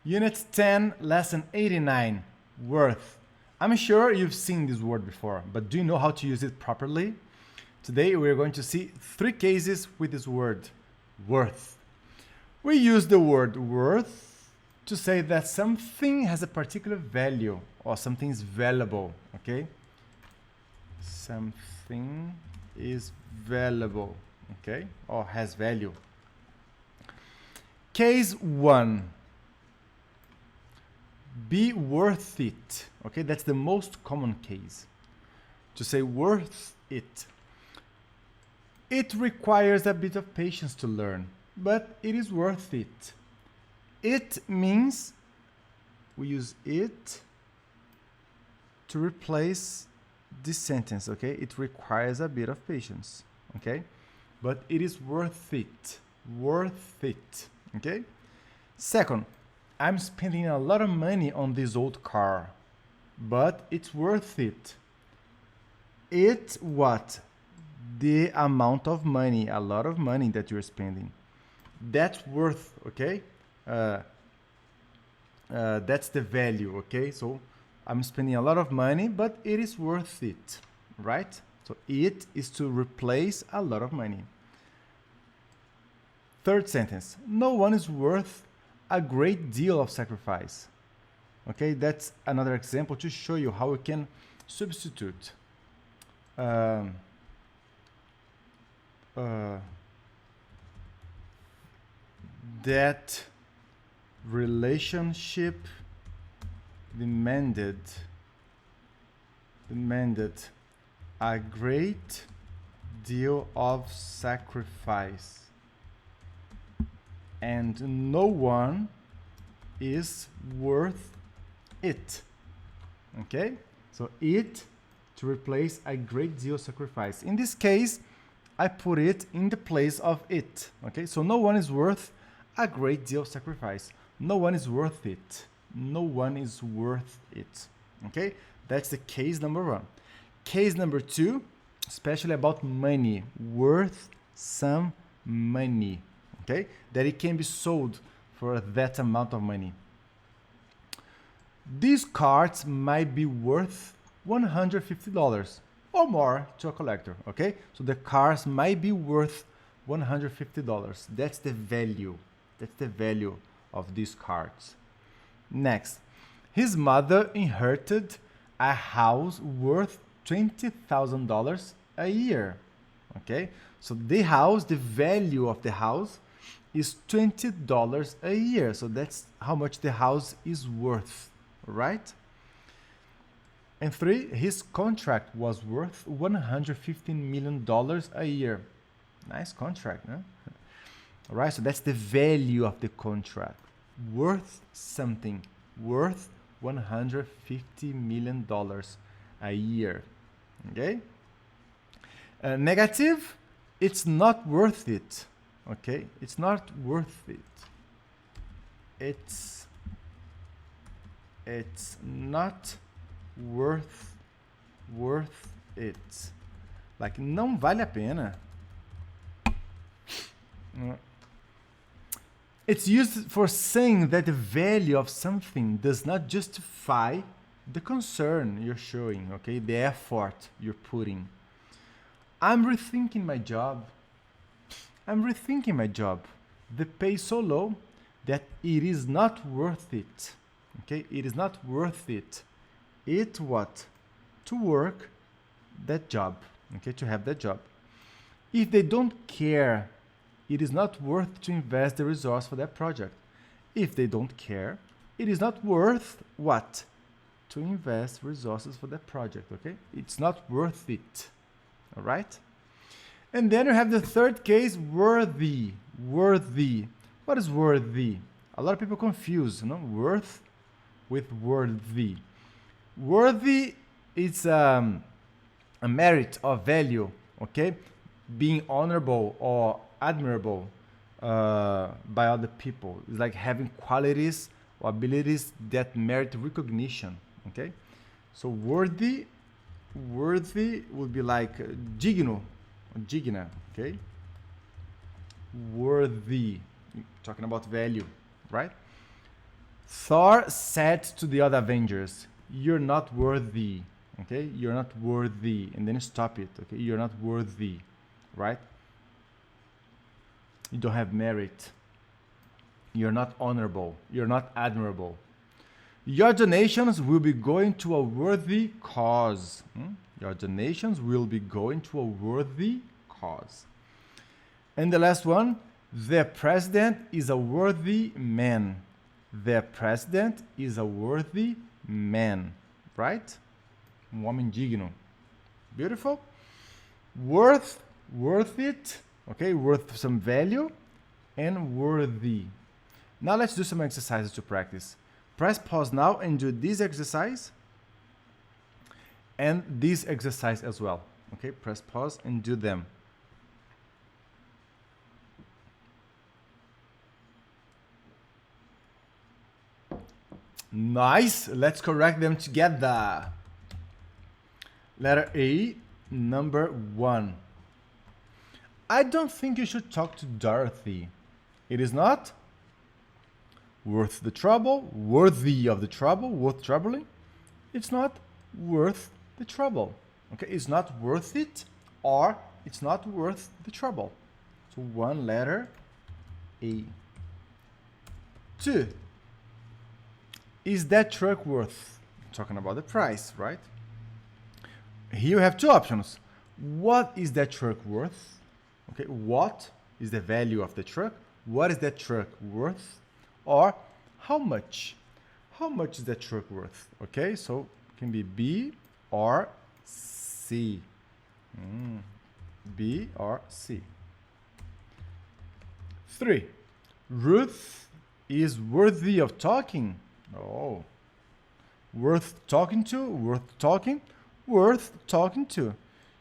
Unit 10, lesson 89, worth. I'm sure you've seen this word before, but do you know how to use it properly? Today we're going to see 3 cases with this word, worth. We use the word worth to say that something has a particular value or something is valuable, okay? Something is valuable, okay? Or has value. Case 1. Be worth it, okay? That's the most common case. To say worth it. It requires a bit of patience to learn, but it is worth it. It means we use it to replace this sentence, okay? It requires a bit of patience, okay? But it is worth it, okay? Second, I'm spending a lot of money on this old car, but it's worth it. It's what? The amount of money, a lot of money that you're spending. That's worth, okay? That's the value, okay? So I'm spending a lot of money, but it is worth it, right? So it is to replace a lot of money. Third sentence, no one is worth a great deal of sacrifice. Okay, that's another example to show you how we can substitute that relationship demanded a great deal of sacrifice, and no one is worth it. Okay, so it to replace a great deal of sacrifice. In this case, I put it in the place of it. Okay, so no one is worth a great deal of sacrifice. No one is worth it. No one is worth it. Okay, that's the case number 1. Case number 2, especially about money, worth some money. Okay, that it can be sold for that amount of money. These cards might be worth $150 or more to a collector. Okay, so the cards might be worth $150. That's the value. That's the value of these cards. Next, his mother inherited a house worth $20,000 a year. Okay, so the house, the value of the house is $20 a year. So that's how much the house is worth, right? And 3, his contract was worth $115 million a year. Nice contract, no? All right, so that's the value of the contract. Worth something, worth $150 million a year. Okay? Negative, it's not worth it. Okay, it's not worth it. It's not worth it. Like, não vale a pena. It's used for saying that the value of something does not justify the concern you're showing, okay? The effort you're putting. I'm rethinking my job. The pay is so low that it is not worth it. Okay, it is not worth it. It what? To work that job. Okay, to have that job. If they don't care, it is not worth to invest the resource for that project. If they don't care, it is not worth what? To invest resources for that project. Okay, it's not worth it. All right. And then you have the third case, worthy. Worthy. What is worthy? A lot of people confuse, worth with worthy. Worthy is a merit or value, okay? Being honorable or admirable by other people. It's like having qualities or abilities that merit recognition, okay? So worthy would be like digno, digna, okay? Worthy, talking about value, right? Thor said to the other Avengers, "You're not worthy." Okay, you're not worthy, and then stop it. Okay, you're not worthy, right? You don't have merit. You're not honorable. You're not admirable. Your donations will be going to a worthy cause. Your donations will be going to a worthy cause. And the last one, the president is a worthy man. The president is a worthy man, right? Homem digno. Beautiful. Worth it, okay, worth some value, and worthy. Now let's do some exercises to practice. Press pause now and do this exercise and this exercise as well. Okay, press pause and do them. Nice. Let's correct them together. Letter A, number 1. I don't think you should talk to Dorothy. It is not worth the trouble, worthy of the trouble, worth troubling. It's not worth the trouble. Okay, it's not worth it, or it's not worth the trouble. So one letter A. 2. Is that truck worth? Talking about the price, right? Here you have two options. What is that truck worth? Okay, what is the value of the truck? What is that truck worth? Or how much? How much is that truck worth? Okay, so it can be B or C. B or C. 3. Ruth is worthy of talking. Oh. Worth talking to, worth talking, worth talking to.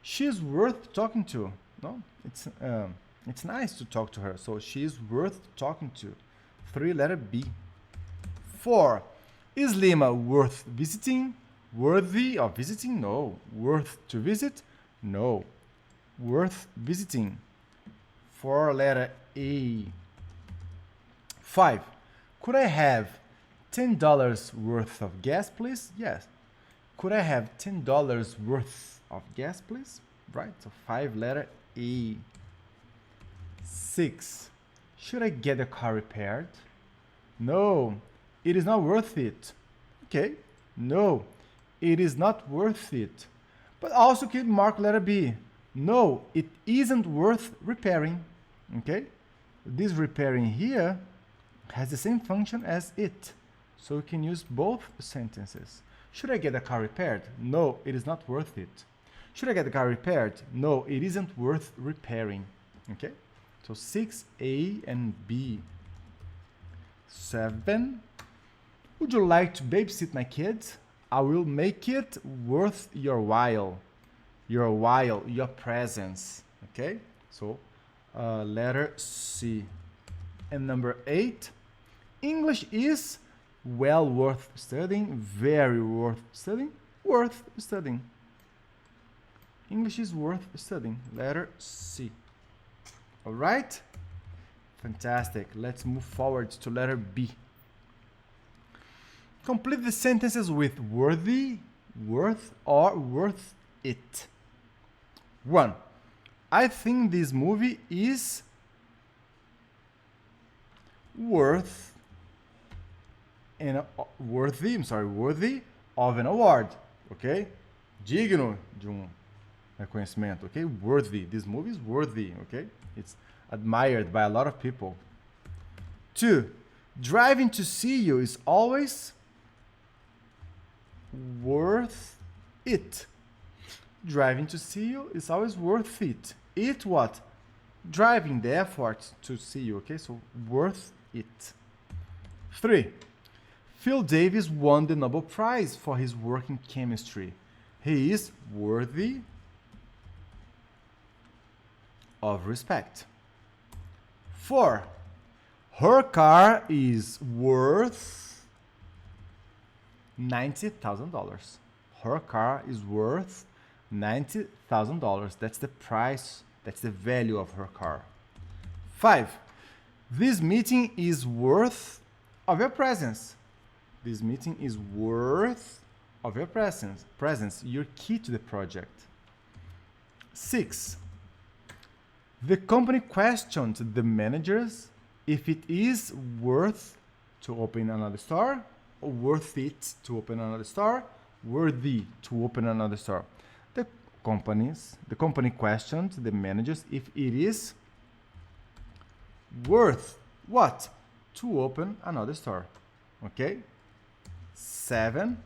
She's worth talking to. No, it's nice to talk to her. So she's worth talking to. 3, letter B. 4. Is Lima worth visiting? Worthy of visiting? No. Worth to visit? No. Worth visiting. 4, letter A. 5. Could I have $10 worth of gas, please? Yes. Could I have $10 worth of gas, please? Right. So 5, letter A. 6. Should I get the car repaired? No, it is not worth it. Okay. No, it is not worth it. But also can mark letter B. No, it isn't worth repairing. Okay. This repairing here has the same function as it. So we can use both sentences. Should I get the car repaired? No, it is not worth it. Should I get the car repaired? No, it isn't worth repairing. Okay? So 6, A and B. 7. Would you like to babysit my kids? I will make it worth your while. Your presence. Okay? So letter C. And number 8. English is well worth studying, very worth studying, worth studying. English is worth studying. Letter C. All right? Fantastic. Let's move forward to letter B. Complete the sentences with worthy, worth, or worth it. 1. I think this movie is worthy of an award. Okay? Digno de reconhecimento. Okay? Worthy. This movie is worthy. Okay? It's admired by a lot of people. 2. Driving to see you is always worth it. Driving to see you is always worth it. It what? Driving the effort to see you. Okay? So worth it. 3. Phil Davis won the Nobel Prize for his work in chemistry. He is worthy of respect. 4. Her car is worth $90,000. Her car is worth $90,000. That's the price, that's the value of her car. 5. This meeting is worth of your presence. This meeting is worth of your presence. You're key to the project. 6. The company questioned the managers if it is worth to open another store, or worth it to open another store, worthy to open another store. The company questioned the managers if it is worth what? To open another store. Okay? 7.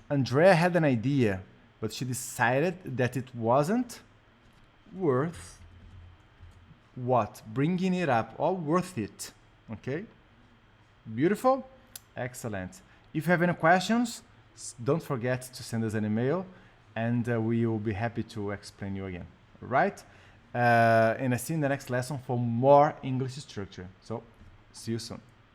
Andrea had an idea, but she decided that it wasn't worth what? Bringing it up, or worth it. Okay? Beautiful? Excellent. If you have any questions, don't forget to send us an email, and we will be happy to explain you again. Right? And I see you in the next lesson for more English structure. So, see you soon.